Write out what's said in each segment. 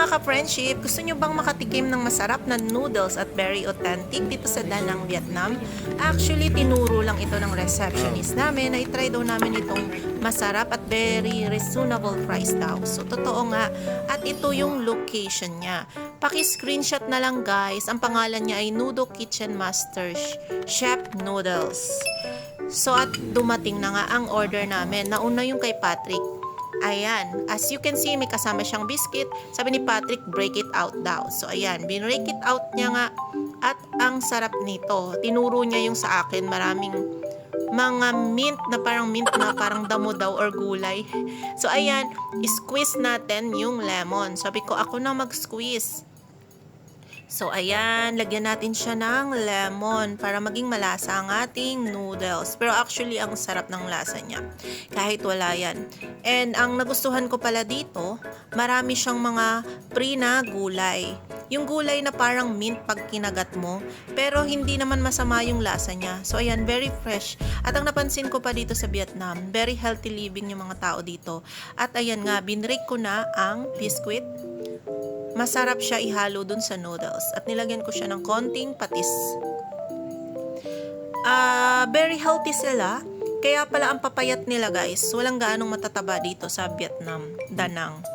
mga ka-friendship, gusto nyo bang makatikim ng masarap na noodles at very authentic dito sa Da Nang, Vietnam? Actually, tinuro lang ito ng receptionist namin na i-try daw namin itong masarap at very reasonable price daw. So, totoo nga. At ito yung location niya. Paki-screenshot na lang guys. Ang pangalan niya ay Noodle Kitchen Master Chef Noodles. So, at dumating na nga ang order namin. Nauna yung kay Patrick. Ayan, as you can see, may kasama siyang biscuit. Sabi ni Patrick, break it out daw. So, ayan, binreak it out niya nga. At ang sarap nito. Tinuro niya yung sa akin, maraming mga mint na parang damo daw or gulay. So, ayan, squeeze natin yung lemon. Sabi ko, ako na mag-squeeze. So, ayan, lagyan natin siya ng lemon para maging malasa ang ating noodles. Pero actually, ang sarap ng lasa niya. Kahit wala yan. And ang nagustuhan ko pala dito, marami siyang mga pre na gulay. Yung gulay na parang mint pag kinagat mo, pero hindi naman masama yung lasa niya. So, ayan, very fresh. At ang napansin ko pa dito sa Vietnam, very healthy living yung mga tao dito. At ayan nga, binrake ko na ang biscuit. Masarap siya ihalo dun sa noodles. At nilagyan ko siya ng konting patis. Very healthy sila. Kaya pala ang papayat nila guys, walang gaanong matataba dito sa Vietnam, Da Nang.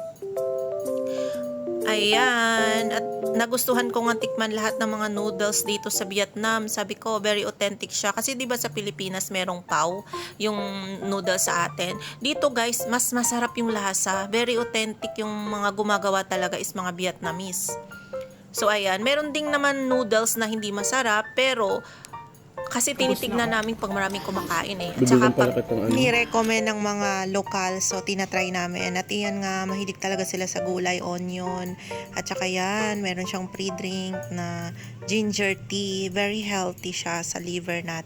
Ayan. At nagustuhan ko nga tikman lahat ng mga noodles dito sa Vietnam. Sabi ko, very authentic siya. Kasi diba sa Pilipinas merong pau, yung noodles sa atin. Dito guys, mas masarap yung lasa. Very authentic yung mga gumagawa talaga is mga Vietnamese. So ayan, meron ding naman noodles na hindi masarap, pero kasi tinitignan namin pag maraming kumakain eh. At saka pag ni-recommend ng mga lokal, so tinatry namin. At iyan nga, mahilig talaga sila sa gulay, onion. At saka yan, meron siyang pre-drink na ginger tea. Very healthy siya sa liver natin.